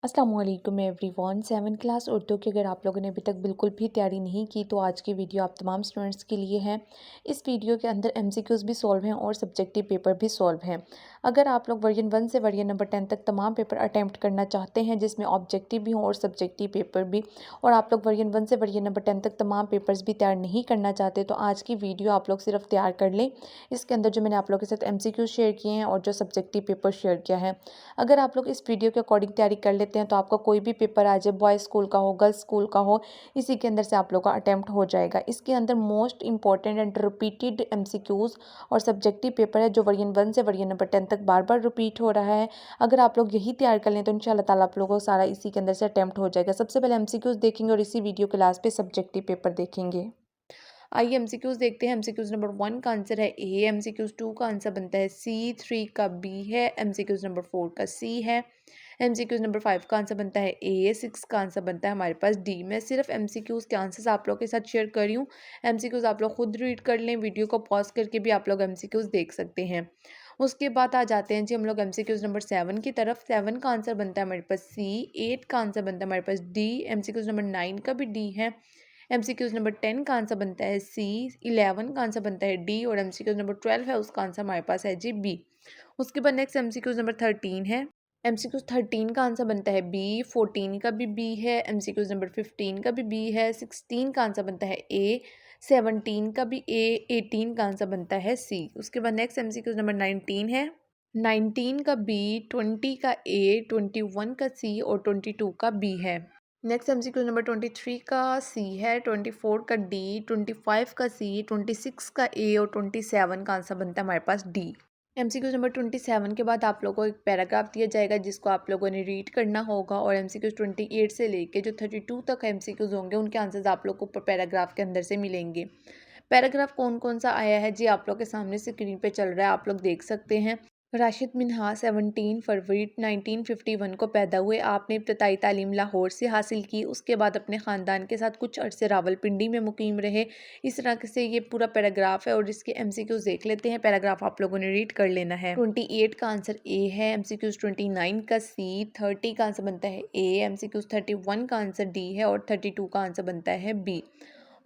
अस्सलाम वालेकुम everyone. 7 class Urdu की अगर आप लोगों ने अभी तक बिल्कुल भी तैयारी नहीं की तो आज की वीडियो आप तमाम स्टूडेंट्स के लिए है। इस वीडियो के अंदर एमसीक्यूज़ भी सॉल्व हैं और सब्जेक्टिव पेपर भी सॉल्व हैं। अगर आप लोग वर्जन 1 से वर्जन नंबर 10 तक तमाम पेपर अटैम्प्ट करना चाहते हैं जिसमें ऑब्जेक्टिव भी हों और सब्जेक्टिव पेपर भी, और आप लोग वर्जन 1 से वर्जन नंबर 10 तक तमाम पेपर्स भी तैयार नहीं करना चाहते, तो आज की वीडियो आप लोग सिर्फ तैयार कर लें। इसके अंदर जो मैंने आप लोगों के साथ एमसीक्यूज़ शेयर किए हैं और जो सब्जेक्टिव पेपर शेयर किया है, अगर आप लोग इस वीडियो के अकॉर्डिंग तैयारी कर लेते हैं तो आपका कोई भी पेपर आ जाए, बॉयज़ स्कूल का हो, गर्ल्स स्कूल का हो, इसी के अंदर से आप लोग का अटेम्प्ट हो जाएगा। इसके अंदर most important and repeated MCQs और सब्जेक्टिव पेपर है जो वर्जन 1 से वर्जन नंबर 10 तक बार बार रिपीट हो रहा है। अगर आप लोग यही तैयार कर लें तो इंशाल्लाह ताला आप लोगों को सारा इसी के अंदर से अटेम्प्ट हो जाएगा। सबसे पहले एमसीक्यूज़ देखेंगे और इसी वीडियो के लास्ट पे सब्जेक्टिव पेपर देखेंगे। आइए एमसीक्यूज़ देखते हैं। एमसीक्यूज़ नंबर 1 का आंसर है ए, एमसीक्यूज़ 2 का आंसर बनता है सी, 3 का बी है, एमसीक्यूज़ नंबर 4 का सी है, एमसीक्यूज़ नंबर 5 का आंसर बनता है ए, 6 का आंसर बनता है हमारे पास डी। मैं सिर्फ एमसीक्यूज़ के आंसर्स आप लोग के साथ शेयर कर रही हूँ। एमसीक्यूज़ आप लोग खुद रीड कर लें, वीडियो को पॉज करके भी आप लोग एमसीक्यूज़ देख सकते हैं। उसके बाद आ जाते हैं जी हम लोग एमसीक्यूज़ नंबर 7 की तरफ। 7 का आंसर बनता है हमारे पास सी, 8 का आंसर बनता है हमारे पास डी, एमसीक्यूज़ नंबर 9 का भी डी है, एमसीक्यूज़ नंबर 10 का आंसर बनता है सी, 11 का आंसर बनता है डी, और एमसीक्यूज़ नंबर 12 है उसका आंसर हमारे पास है जी बी। उसके बाद नेक्स्ट एमसीक्यूज़ नंबर 13 है। एमसीक्यूज़ 13 का आंसर बनता है बी, 14 का भी बी है, एमसीक्यूज़ नंबर 15 का भी बी है, 16 का आंसर बनता है ए, 17 का भी ए, 18 का आंसर बनता है सी। उसके बाद नेक्स्ट एमसीक्यूज़ नंबर 19 है। 19 का बी, 20 का ए, 21 का सी और 22 का बी है। नेक्स्ट एमसीक्यू नंबर 23 का सी है, 24 का डी, 25 का सी, 26 का ए और 27 का आंसर बनता है हमारे पास डी। एमसीक्यू नंबर 27 के बाद आप लोगों को एक पैराग्राफ दिया जाएगा जिसको आप लोगों ने रीड करना होगा, और एमसीक्यू 28 से लेके जो 32 तक एमसीक्यूज होंगे उनके आंसर्स आप लोग को पैराग्राफ के अंदर से मिलेंगे। पैराग्राफ कौन कौन सा आया है जी आप लोग के सामने स्क्रीन पे चल रहा है, आप लोग देख सकते हैं। राशिद मिन्हास 17 फरवरी 1951 को पैदा हुए। आपने इब्तदाई तालीम लाहौर से हासिल की, उसके बाद अपने ख़ानदान के साथ कुछ अरसे रावलपिंडी में मुकीम रहे। इस तरह से ये पूरा पैराग्राफ है और इसके एमसीक्यूज़ देख लेते हैं। पैराग्राफ आप लोगों ने रीड कर लेना है। 28 का आंसर ए है, एमसीक्यूज़ 29 का सी, 30 का आंसर बनता है ए, एमसीक्यूज़ 31 का आंसर डी है और 32 का आंसर बनता है बी।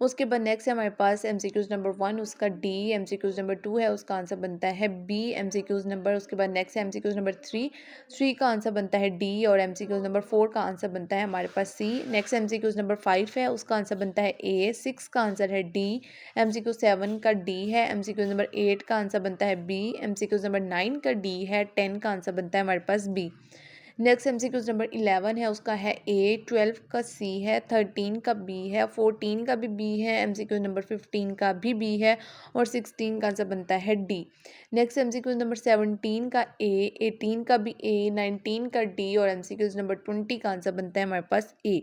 उसके बाद नेक्स्ट है हमारे पास एमसीक्यूज़ नंबर 1 उसका डी, एमसीक्यूज़ नंबर 2 है उसका आंसर बनता है बी, एमसीक्यूज़ नंबर उसके बाद नेक्स्ट है एमसीक्यूज़ नंबर 3 का आंसर बनता है डी, और एमसीक्यूज़ नंबर 4 का आंसर बनता है हमारे पास सी। नेक्स्ट एमसीक्यूज़ नंबर 5 है उसका आंसर बनता है ए, 6 का आंसर है डी, एमसीक्यूज़ 7 का डी है, एमसीक्यूज़ नंबर 8 का आंसर बनता है बी, एमसीक्यूज़ नंबर 9 का डी है, 10 का आंसर बनता है हमारे पास बी। नेक्स्ट एमसीक्यूज़ नंबर 11 है उसका है ए, 12 का सी है, 13 का बी है, 14 का भी बी है, एमसीक्यूज़ नंबर 15 का भी बी है और 16 का आंसर बनता है डी। नेक्स्ट एमसीक्यूज़ नंबर 17 का ए, 18 का भी ए, 19 का डी और एमसीक्यूज़ नंबर 20 का आंसर बनता है हमारे पास ए।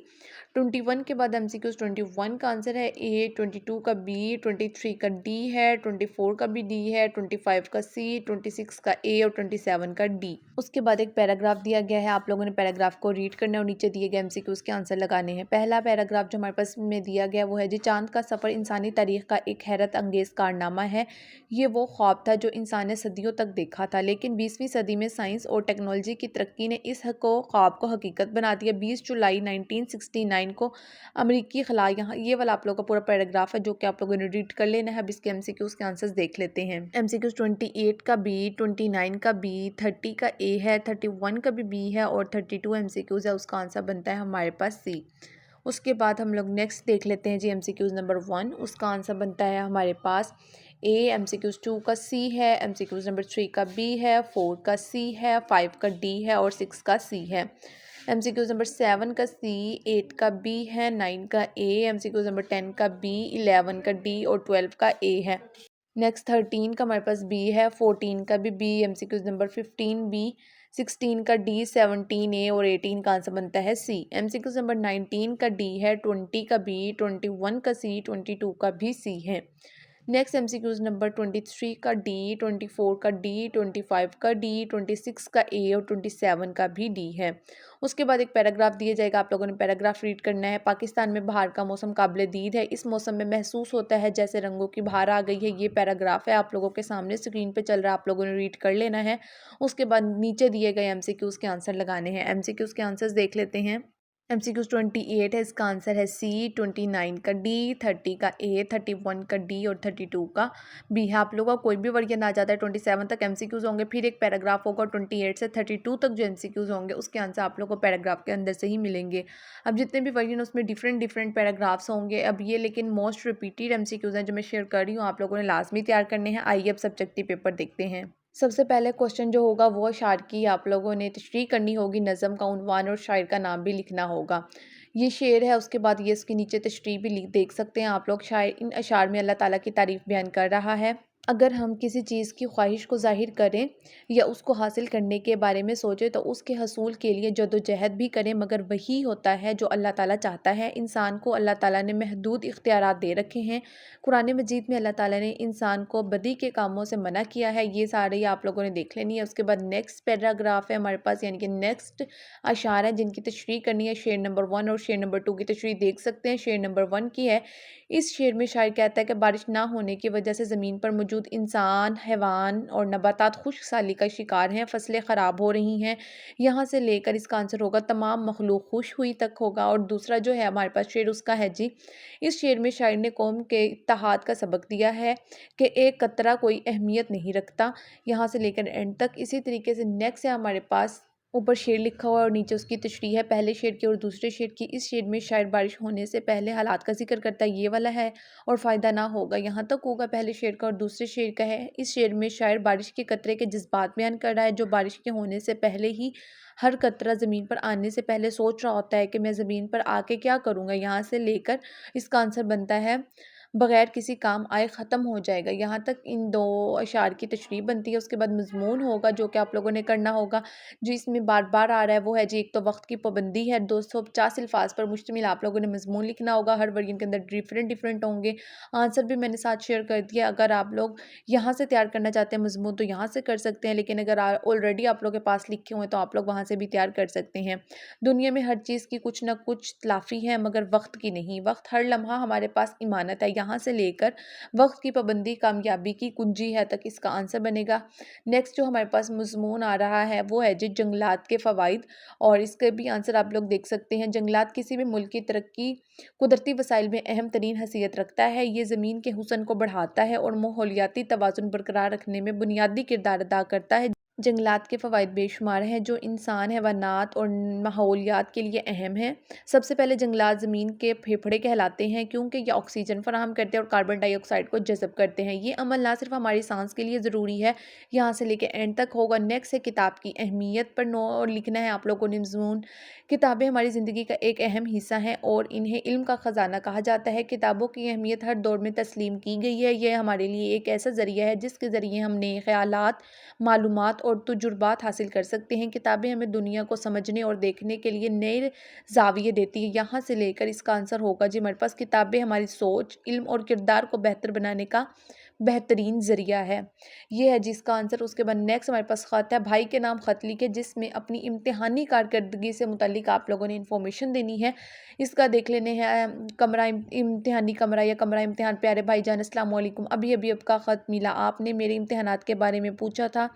21 के बाद एमसीक्यूज़ 21 का आंसर है ए, 22 का बी, 23 का डी है, 24 का भी डी है, 25 का सी, 26 का ए और 27 का डी। उसके बाद एक पैराग्राफ दिया गया है, आप लोगों ने पैराग्राफ को रीड करना है और नीचे दिए गए एमसीक्यूज़ के आंसर लगाने हैं। पहला पैराग्राफ जो हमारे पास में दिया गया वो है जी, चांद का सफ़र इंसानी तारीख का एक हैरत अंगेज़ कारनामा है। ये वो ख्वाब था जो इंसान ने सदियों तक देखा था, लेकिन 20वीं सदी में साइंस और टेक्नोलॉजी की तरक्की ने इस ख्वाब को हकीकत बना दिया। 20 जुलाई 1969 को अमेरिकी खला, यहाँ ये वाला आप लोग का पूरा पैराग्राफ है जो कि आप लोगों ने रीड कर लेना है। अब इसके एमसीक्यूज़ के आंसर्स देख लेते हैं। एमसीक्यूज़ 28 का बी, 29 का बी, 30 का ए है, 31 का भी बी है और 32 एमसीक्यूज़ है उसका आंसर बनता है हमारे पास सी। उसके बाद हम लोग नेक्स्ट देख लेते हैं जी एमसीक्यूज़ नंबर 1 उसका आंसर बनता है हमारे पास ए, एमसीक्यूज़ 2 का सी है, एमसीक्यूज़ नंबर 3 का बी है, 4 का सी है, 5 का डी है और 6 का सी है। एमसीक्यूज़ नंबर 7 का सी, 8 का बी है, 9 का ए, एमसीक्यूज़ नंबर 10 का बी, 11 का डी और 12 का ए है। नेक्स्ट 13 का हमारे पास बी है, 14 का भी बी, एमसीक्यूज़ नंबर 15 बी, 16 का डी, 17 ए और 18 का आंसर बनता है सी। एमसीक्यूज़ नंबर 19 का डी है, 20 का बी, 21 का सी, 22 का भी सी है। नेक्स्ट एमसीक्यूज नंबर 23 का डी, 24 का डी, 25 का डी, 26 का ए और 27 का भी डी है। उसके बाद एक पैराग्राफ दिया जाएगा, आप लोगों ने पैराग्राफ रीड करना है। पाकिस्तान में बाहर का मौसम काबिल दीद है, इस मौसम में महसूस होता है जैसे रंगों की बहार आ गई है। ये पैराग्राफ है, आप लोगों के सामने स्क्रीन पे चल रहा है, आप लोगों ने रीड कर लेना है। उसके बाद नीचे दिए गए एमसीक्यूज के आंसर लगाने हैं। एमसीक्यूज के आंसर्स देख लेते हैं। एमसीक्यूज 28 है, इसका आंसर है सी, 29 का डी, 30 का ए, 31 का डी और 32 का बी है। आप लोगों का कोई भी वर्जन आ जाता है 27 तक एमसीक्यूज होंगे, फिर एक पैराग्राफ होगा 28 से 32 तक जो एमसीक्यूज होंगे उसके आंसर आप लोगों को पैराग्राफ के अंदर से ही मिलेंगे। अब जितने भी वर्जन उसमें डिफरेंट डिफरेंट पैराग्राफ्स होंगे। अब ये लेकिन मोस्ट रिपीटेड एमसीक्यूज हैं जो मैं शेयर कर रही हूँ, आप लोगों ने लाजमी तैयार करने हैं। आइए अब सब्जेक्टिव पेपर देखते हैं। सबसे पहले क्वेश्चन जो होगा वो शायर की आप लोगों ने तशरीह करनी होगी, नज़म का उन्वान और शायर का नाम भी लिखना होगा। ये शेर है, उसके बाद ये इसके नीचे तशरीह भी देख सकते हैं आप लोग। शायर इन अशार में अल्लाह ताला की तारीफ़ बयान कर रहा है। अगर हम किसी चीज़ की ख्वाहिश को ज़ाहिर करें या उसको हासिल करने के बारे में सोचें तो उसके हसूल के लिए जद्दोजहद भी करें, मगर वही होता है जो अल्लाह ताला चाहता है। इंसान को अल्लाह ताला ने महदूद इख्तियारात दे रखे हैं। कुरान मजीद में अल्लाह ताला ने इंसान को बदी के कामों से मना किया है। ये सारे आप लोगों ने देख लेनी है। उसके बाद नेक्स्ट पैराग्राफ है हमारे पास, यानी कि नेक्स्ट अशार है जिनकी तशरीह करनी है। शेर नंबर 1 और शेर नंबर 2 की तशरीह देख सकते हैं। शेर नंबर 1 की है। इस शेर में शायर कहता है कि बारिश ना होने की वजह से ज़मीन पर मौजूद इंसान, हैवान और नबातात खुश्क साली का शिकार हैं, फसलें ख़राब हो रही हैं। यहाँ से लेकर इसका आंसर होगा तमाम मखलूक खुश हुई तक होगा। और दूसरा जो है हमारे पास शेर उसका है जी। इस शेर में शायर ने कौम के इत्तेहाद का सबक दिया है कि एक कतरा कोई अहमियत नहीं रखता। यहाँ से लेकर एंड तक इसी तरीके से नेक्स्ट है हमारे पास। ऊपर शेर लिखा हुआ है और नीचे उसकी तशरीह है, पहले शेर की और दूसरे शेर की। इस शेर में शायर बारिश होने से पहले हालात का जिक्र करता है, ये वाला है। और फ़ायदा ना होगा यहाँ तक होगा पहले शेर का और दूसरे शेर का है। इस शेर में शायर बारिश के कतरे के जज्बात बयान कर रहा है, जो बारिश के होने से पहले ही हर कतरा ज़मीन पर आने से पहले सोच रहा होता है कि मैं ज़मीन पर आके क्या करूँगा। यहाँ से लेकर इसका आंसर बनता है बगैर किसी काम आए ख़त्म हो जाएगा। यहाँ तक इन दो अशार की तशरीह बनती है। उसके बाद मज़मून होगा जो कि आप लोगों ने करना होगा, जो इसमें बार बार आ रहा है वो है जी, एक तो वक्त की पाबंदी है। 250 अल्फाज पर मुश्तमिल आप लोगों ने मज़मून लिखना होगा। हर वर्जन के अंदर डिफरेंट डिफरेंट होंगे। आंसर भी मैंने साथ शेयर कर दिया। अगर आप लोग यहाँ से तैयार करना चाहते हैं मज़मून तो यहाँ से कर सकते हैं, लेकिन अगर ऑलरेडी आप लोग के पास लिखे हुए हैं तो आप लोग वहाँ से भी तैयार कर सकते हैं। दुनिया में हर चीज़ की कुछ ना कुछ तलाफ़ी है, मगर वक्त की नहीं। वक्त हर लम्हा हमारे पास इमानत है। यहाँ से लेकर वक्त की पाबंदी कामयाबी की कुंजी है तक इसका आंसर बनेगा। नेक्स्ट जो हमारे पास मज़मून आ रहा है वो है जी जंगलात के फ़वाइद, और इसके भी आंसर आप लोग देख सकते हैं। जंगलात किसी भी मुल्क की तरक्की कुदरती वसाइल में अहम तरीन हैसियत रखता है। ये ज़मीन के हुस्न को बढ़ाता है और माहौलियाती तवाज़ुन बरकरार रखने में बुनियादी किरदार अदा करता है। जंगलात के फ़वाइद बेशुमार हैं जो इंसान, हैवानात और माहौलियात के लिए अहम हैं। सबसे पहले जंगलात ज़मीन के फेफड़े कहलाते हैं, क्योंकि ये ऑक्सीजन फराहम करते हैं और कार्बन डाइऑक्साइड को जज़ब करते हैं। ये अमल ना सिर्फ हमारी सांस के लिए ज़रूरी है, यहाँ से लेकर एंड तक होगा। नेक्स्ट है किताब की अहमियत पर नो लिखना है आप लोगों ने मज़मून। किताबें हमारी ज़िंदगी का एक अहम हिस्सा हैं और इन्हें इल्म का ख़जाना कहा जाता है। किताबों की अहमियत हर दौर में तस्लीम की गई है। ये हमारे लिए एक ऐसा ज़रिया है जिसके ज़रिए हम नए ख़यालात, मालूमात और तजुर्बात हासिल कर सकते हैं। किताबें हमें दुनिया को समझने और देखने के लिए नए ज़ाविये देती हैं। यहाँ से लेकर इसका आंसर होगा जी हमारे पास किताबें हमारी सोच, इल्म और किरदार को बेहतर बनाने का बेहतरीन ज़रिया है। ये है जिसका आंसर। उसके बाद नेक्स्ट हमारे पास ख़त है, भाई के नाम ख़त लिखे, जिसमें अपनी इम्तिहानी कारकर्दगी से मुतल्लिक आप लोगों ने इन्फॉर्मेशन देनी है। इसका देख लेने हैं कमरा इम्तिहानी कमरा या कमरा इम्तिहान। प्यारे भाईजान अस्सलाम वालेकुम, अभी अभी आपका ख़त मिला, आपने मेरे इम्तिहानात के बारे में पूछा था।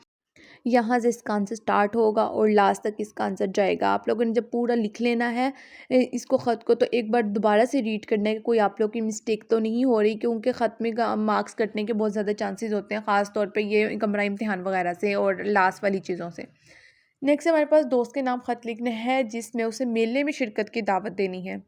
यहाँ से इसका आंसर स्टार्ट होगा और लास्ट तक इसका आंसर जाएगा। आप लोगों ने जब पूरा लिख लेना है इसको ख़त को, तो एक बार दोबारा से रीड करना है कि कोई आप लोग की मिस्टेक तो नहीं हो रही, क्योंकि ख़त में मार्क्स कटने के बहुत ज़्यादा चांसेस होते हैं, ख़ास तौर पे ये कमरा इम्तिहान वगैरह से और लास्ट वाली चीज़ों से। नेक्स्ट हमारे पास दोस्त के नाम ख़त लिखना है, जिसमें उसे मेले में शिरकत की दावत देनी है।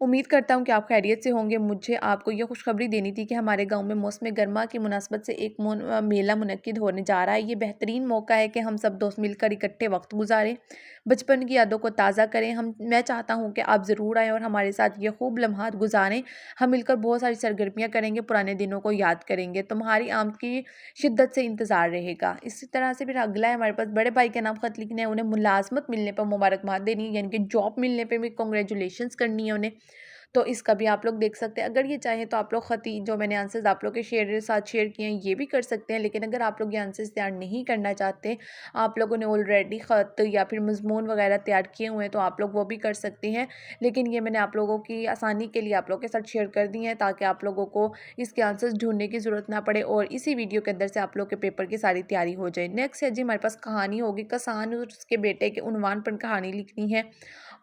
उम्मीद करता हूँ कि आप खैरियत से होंगे। मुझे आपको ये खुशखबरी देनी थी कि हमारे गांव में मौसम गर्मा की मुनासबत से एक मेला मुनक्किद होने जा रहा है। ये बेहतरीन मौका है कि हम सब दोस्त मिलकर इकट्ठे वक्त गुजारें, बचपन की यादों को ताज़ा करें। मैं चाहता हूँ कि आप ज़रूर आएँ और हमारे साथ ये खूब लम्हात गुजारें। हम मिलकर बहुत सारी सरगर्मियाँ करेंगे, पुराने दिनों को याद करेंगे। तुम्हारी आमद की शिद्दत से इंतज़ार रहेगा। इसी तरह से फिर अगला है हमारे पास, बड़े भाई के नाम ख़त लिखना है, उन्हें मुलाजमत मिलने पर मुबारकबाद देनी है, यानी कि जॉब मिलने पर भी कॉन्ग्रेचुलेशंस करनी है उन्हें। तो इसका भी आप लोग देख सकते हैं। अगर ये चाहें तो आप लोग ख़ती जो मैंने आंसर्स आप लोग के साथ शेयर किए हैं ये भी कर सकते हैं, लेकिन अगर आप लोग ये आंसर्स तैयार नहीं करना चाहते, आप लोगों ने ऑलरेडी ख़त या फिर मज़मून वगैरह तैयार किए हुए हैं, तो आप लोग वो भी कर सकते हैं। लेकिन ये मैंने आप लोगों की आसानी के लिए आप लोगों के साथ शेयर कर दी हैं, ताकि आप लोगों को इसके आंसर्स ढूंढने की ज़रूरत ना पड़े और इसी वीडियो के अंदर से आप लोग के पेपर की सारी तैयारी हो जाए। नेक्स्ट है जी हमारे पास कहानी होगी, किसान और उसके बेटे के उन्वान पर कहानी लिखनी है।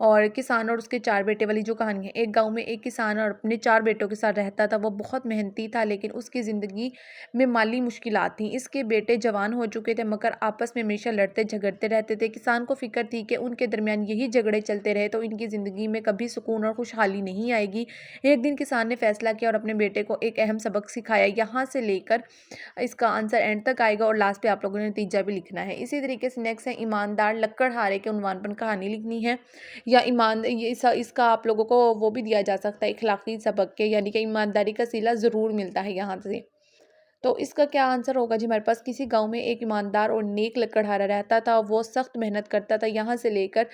और किसान और उसके 4 बेटे वाली जो कहानी है, एक गाँव में एक किसान और अपने 4 बेटों के साथ रहता था। वो बहुत मेहनती था, लेकिन उसकी ज़िंदगी में माली मुश्किलात थीं। इसके बेटे जवान हो चुके थे, मगर आपस में हमेशा लड़ते झगड़ते रहते थे। किसान को फ़िक्र थी कि उनके दरमियान यही झगड़े चलते रहे तो इनकी ज़िंदगी में कभी सुकून और खुशहाली नहीं आएगी। एक दिन किसान ने फैसला किया और अपने बेटे को एक अहम सबक सिखाया। यहाँ से लेकर इसका आंसर एंड तक आएगा और लास्ट पे आप लोगों ने नतीजा भी लिखना है। इसी तरीके से नेक्स्ट है ईमानदार लक्कड़हारे के उन्वान पर कहानी लिखनी है। या ईमान ये इसका आप लोगों को वो भी दिया जा सकता है इखलाकी सबक के, यानी कि ईमानदारी का सिला ज़रूर मिलता है यहाँ से। तो इसका क्या आंसर होगा जी हमारे पास, किसी गांव में एक ईमानदार और नेक लकड़हारा रहता था। वो सख्त मेहनत करता था। यहाँ से लेकर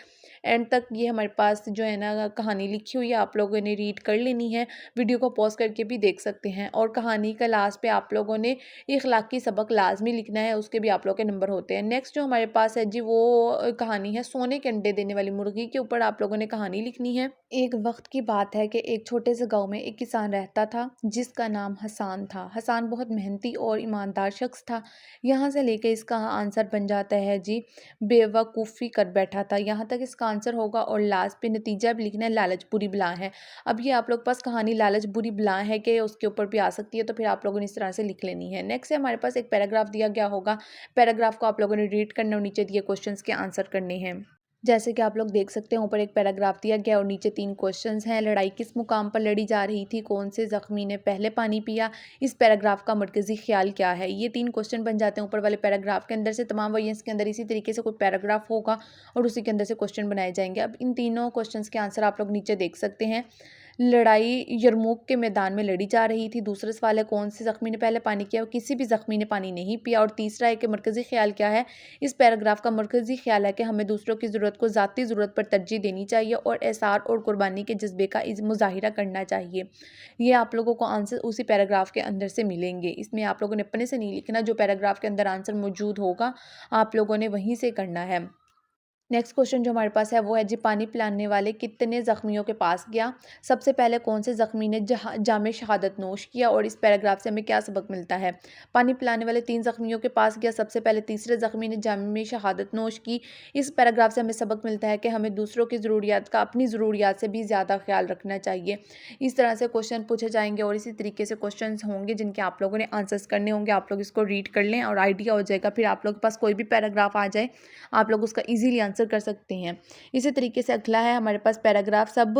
एंड तक ये हमारे पास जो है ना कहानी लिखी हुई है, आप लोगों ने रीड कर लेनी है। वीडियो को पॉज करके भी देख सकते हैं। और कहानी का लास्ट पे आप लोगों ने इखलाकी सबक लाजमी लिखना है, उसके भी आप लोग के नंबर होते हैं। नेक्स्ट जो हमारे पास है जी वो कहानी है सोने के अंडे देने वाली मुर्गी के ऊपर आप लोगों ने कहानी लिखनी है। एक वक्त की बात है कि एक छोटे से गांव में एक किसान रहता था जिसका नाम हसान था। हसान बहुत मेहनती और ईमानदार शख्स था। यहाँ से लेके इसका आंसर बन जाता है जी बेवकूफ़ी कर बैठा था। यहाँ तक इसका आंसर होगा और लास्ट पे नतीजा भी लिखना है लालच बुरी बला है। अब ये आप लोग पास कहानी लालच बुरी बला है कि उसके ऊपर भी आ सकती है, तो फिर आप लोगों ने इस तरह से लिख लेनी है। नेक्स्ट है हमारे पास एक पैराग्राफ दिया गया होगा। पैराग्राफ को आप लोगों ने रीड करना और नीचे दिए क्वेश्चंस के आंसर करने हैं। जैसे कि आप लोग देख सकते हैं ऊपर एक पैराग्राफ दिया गया और नीचे 3 क्वेश्चंस हैं। लड़ाई किस मुकाम पर लड़ी जा रही थी? कौन से ज़ख्मी ने पहले पानी पिया? इस पैराग्राफ का मरकज़ी ख़्याल क्या है? ये 3 क्वेश्चन बन जाते हैं ऊपर वाले पैराग्राफ के अंदर से। तमाम वॉइस के अंदर इसी तरीके से कोई पैराग्राफ होगा और उसी के अंदर से क्वेश्चन बनाए जाएंगे। अब इन तीनों क्वेश्चंस के आंसर आप लोग नीचे देख सकते हैं। लड़ाई यरमूक के मैदान में लड़ी जा रही थी। दूसरा सवाल है कौन से ज़ख्मी ने पहले पानी किया? किसी भी ज़ख्मी ने पानी नहीं पिया। और तीसरा है कि मरकज़ी ख़्याल क्या है? इस पैराग्राफ का मरकज़ी ख़्याल है कि हमें दूसरों की ज़रूरत को ज़ाती ज़रूरत पर तरजीह देनी चाहिए और एहसार और कुर्बानी के जज्बे का मुज़ाहिरा करना चाहिए। ये आप लोगों को आंसर उसी पैराग्राफ के अंदर से मिलेंगे। इसमें आप लोगों ने अपने से नहीं लिखना, जो पैराग्राफ के अंदर आंसर मौजूद होगा आप लोगों ने वहीं से करना है। नेक्स्ट क्वेश्चन जो हमारे पास है वो है जी पानी पिलाने वाले कितने ज़ख्मियों के पास गया? सबसे पहले कौन से ज़ख्मी ने जामे शहादत नोश किया? और इस पैराग्राफ से हमें क्या सबक मिलता है? पानी पिलाने वाले 3 ज़ख्मियों के पास गया। सबसे पहले तीसरे ज़ख्मी ने जामे शहादत नोश की। इस पैराग्राफ से हमें सबक मिलता है कि हमें दूसरों की ज़रूरियात का अपनी ज़रूरियात से भी ज़्यादा ख्याल रखना चाहिए। इस तरह से क्वेश्चन पूछे जाएंगे और इसी तरीके से क्वेश्चन होंगे जिनके आप लोगों ने आंसर्स करने होंगे। आप लोग इसको रीड कर लें और आइडिया हो जाएगा। फिर आप लोग के पास कोई भी पैराग्राफ आ जाए, आप लोग उसका ईजिली आंसर कर सकते हैं। इसी तरीके से अगला है हमारे पास पैराग्राफ सब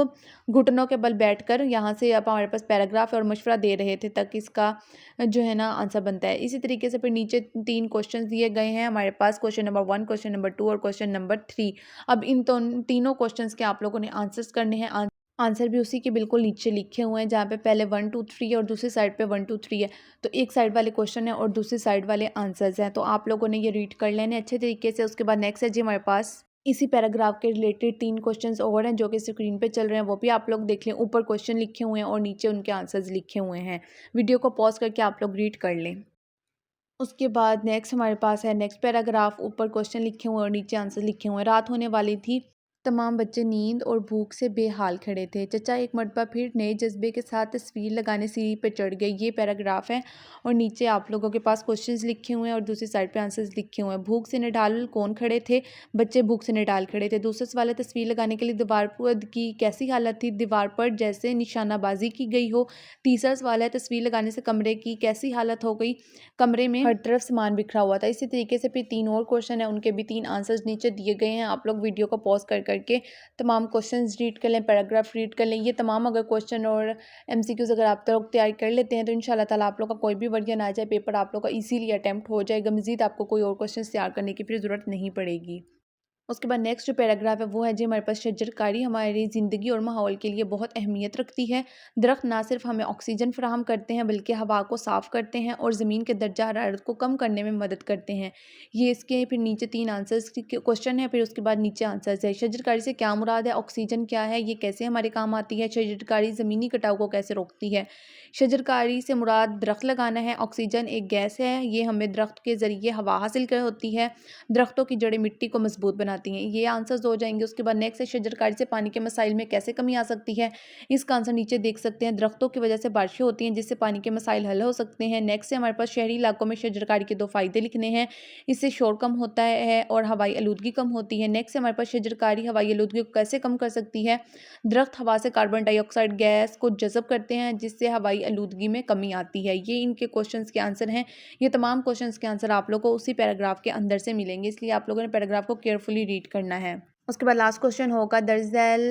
घुटनों के बल बैठकर, यहाँ से अब हमारे पास पैराग्राफ और मशवरा दे रहे थे तक इसका जो है ना आंसर बनता है। इसी तरीके से फिर नीचे 3 क्वेश्चन दिए गए हैं हमारे पास, क्वेश्चन नंबर 1, क्वेश्चन नंबर 2 और क्वेश्चन नंबर 3। अब इन तीनों क्वेश्चन के आप लोगों ने आंसर्स करने हैं। आंसर भी उसी के बिल्कुल नीचे लिखे हुए हैं, जहाँ पे पहले 1 2 3 है और दूसरी साइड पे 1 2 3 है। तो एक साइड वाले क्वेश्चन है और दूसरी साइड वाले आंसर्स हैं। तो आप लोगों ने ये रीड कर लेने अच्छे तरीके से। उसके बाद नेक्स्ट है जी हमारे पास इसी पैराग्राफ के रिलेटेड 3 क्वेश्चंस और हैं जो कि स्क्रीन पे चल रहे हैं, वो भी आप लोग देख लें। ऊपर क्वेश्चन लिखे हुए हैं और नीचे उनके आंसर्स लिखे हुए हैं। वीडियो को पॉज करके आप लोग रीड कर लें। उसके बाद नेक्स्ट हमारे पास है नेक्स्ट पैराग्राफ, ऊपर क्वेश्चन लिखे हुए हैं और नीचे आंसर लिखे हुए हैं। रात होने वाली थी। तमाम बच्चे नींद और भूख से बेहाल खड़े थे। चचा एक मरतबा फिर नए जज्बे के साथ तस्वीर लगाने सीढ़ी पर चढ़ गए। ये पैराग्राफ है और नीचे आप लोगों के पास क्वेश्चंस लिखे हुए हैं और दूसरी साइड पे आंसर्स लिखे हुए हैं। भूख से निडाल कौन खड़े थे? बच्चे भूख से निडाल खड़े थे। दूसरा सवाल है तस्वीर लगाने के लिए दीवार पर की कैसी हालत थी? दीवार पर जैसे निशानाबाजी की गई हो। तीसरा सवाल है तस्वीर लगाने से कमरे की कैसी हालत हो गई? कमरे में हर तरफ सामान बिखरा हुआ था। इसी तरीके से फिर 3 और क्वेश्चन है, उनके भी 3 आंसर्स नीचे दिए गए हैं। आप लोग वीडियो को पॉज करके तमाम क्वेश्चंस रीड कर लें, पैराग्राफ रीड कर लें। ये तमाम अगर क्वेश्चन और एमसीक्यूज अगर आप लोग तैयार कर लेते हैं तो इंशाल्लाह ताला आप लोग का कोई भी वर्जन आ जाए, पेपर आप लोग का इजीली अटैम्प्ट हो जाएगा। मज़ीद आपको कोई और क्वेश्चन तैयार करने की फिर ज़रूरत नहीं पड़ेगी। उसके बाद नेक्स्ट जो पैराग्राफ है वो है जी हमारे पास शजरकारी हमारी ज़िंदगी और माहौल के लिए बहुत अहमियत रखती है। दरख्त ना सिर्फ हमें ऑक्सीजन फराहम करते हैं बल्कि हवा को साफ़ करते हैं और ज़मीन के दर्जा हरारत को कम करने में मदद करते हैं। ये इसके फिर नीचे 3 आंसर्स के क्वेश्चन है, फिर उसके बाद नीचे आंसर्स है। शजरकारी से क्या मुराद है? ऑक्सीजन क्या है? ये कैसे हमारे काम आती है? शजरकारी ज़मीनी कटाव को कैसे रोकती है? शजरकारी से मुराद दरख्त लगाना है। ऑक्सीजन एक गैस है, ये हमें दरख्त के ज़रिए हवा हासिल कर होती है। दरख्तों की जड़ें मिट्टी को मजबूत बनाती हैं। ये आंसर्स हो जाएंगे। उसके बाद नेक्स्ट है शजरकारी से पानी के मसाइल में कैसे कमी आ सकती है? इसका आंसर नीचे देख सकते हैं। दरख्तों की वजह से बारिशें होती हैं जिससे पानी के मसाइल हल हो सकते हैं। नेक्स्ट है हमारे पास शहरी इलाकों में शजरकारी के 2 फ़ायदे लिखने हैं। इससे शोर कम होता है और हवाई आलूदगी कम होती है। नेक्स्ट है हमारे पास शजरकारी हवाई आलूदगी को कैसे कम कर सकती है? दरख्त हवा से कार्बन डाइऑक्साइड गैस को जज़ब करते हैं जिससे हवाई आलूदगी में कमी आती है। ये इनके क्वेश्चंस के आंसर हैं। ये तमाम क्वेश्चंस के आंसर आप लोगों को उसी पैराग्राफ के अंदर से मिलेंगे, इसलिए आप लोगों ने पैराग्राफ को केयरफुली रीड करना है। उसके बाद लास्ट क्वेश्चन होगा दर्ज़ैल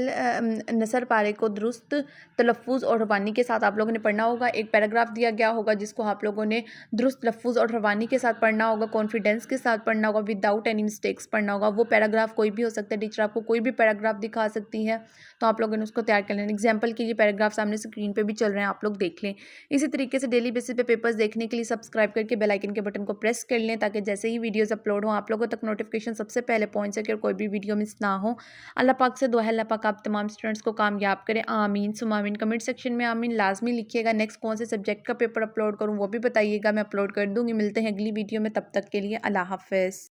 नसर पारे को दुरुस्त तलफ़्फ़ुज़ और रवानी के साथ आप लोगों ने पढ़ना होगा। एक पैराग्राफ दिया गया होगा जिसको आप लोगों ने दुरुस्त लफ्ज़ और रवानी के साथ पढ़ना होगा, कॉन्फिडेंस के साथ पढ़ना होगा, विदाउट एनी मिस्टेक्स पढ़ना होगा। वो पैराग्राफ कोई भी हो सकता है, टीचर आपको कोई भी पैराग्राफ दिखा सकती है, तो आप लोगों ने उसको तैयार कर लेना। एग्जाम्पल के लिए पैराग्राफ सामने स्क्रीन पर भी चल रहे हैं, आप लोग देख लें। इसी तरीके से डेली बेसिस पे पेपर्स देखने के लिए सब्सक्राइब करके बेल आइकन के बटन को प्रेस कर लें ताकि जैसे ही वीडियोस अपलोड हो आप लोगों तक नोटिफिकेशन सबसे पहले पहुंच सके और कोई भी वीडियो मिस ना हो। अल्लाह पाक से दुआ है अल्लाह पाक आप तमाम स्टूडेंट्स को कामयाब करें। आमीन सुम आमीन। कमेंट सेक्शन में आमीन लाजमी लिखिएगा। नेक्स्ट कौन से सब्जेक्ट का पेपर अपलोड करूँ वो भी बताइएगा, मैं अपलोड कर दूँगी। मिलते हैं अगली वीडियो में, तब तक के लिए अल्लाह हाफ़िज़।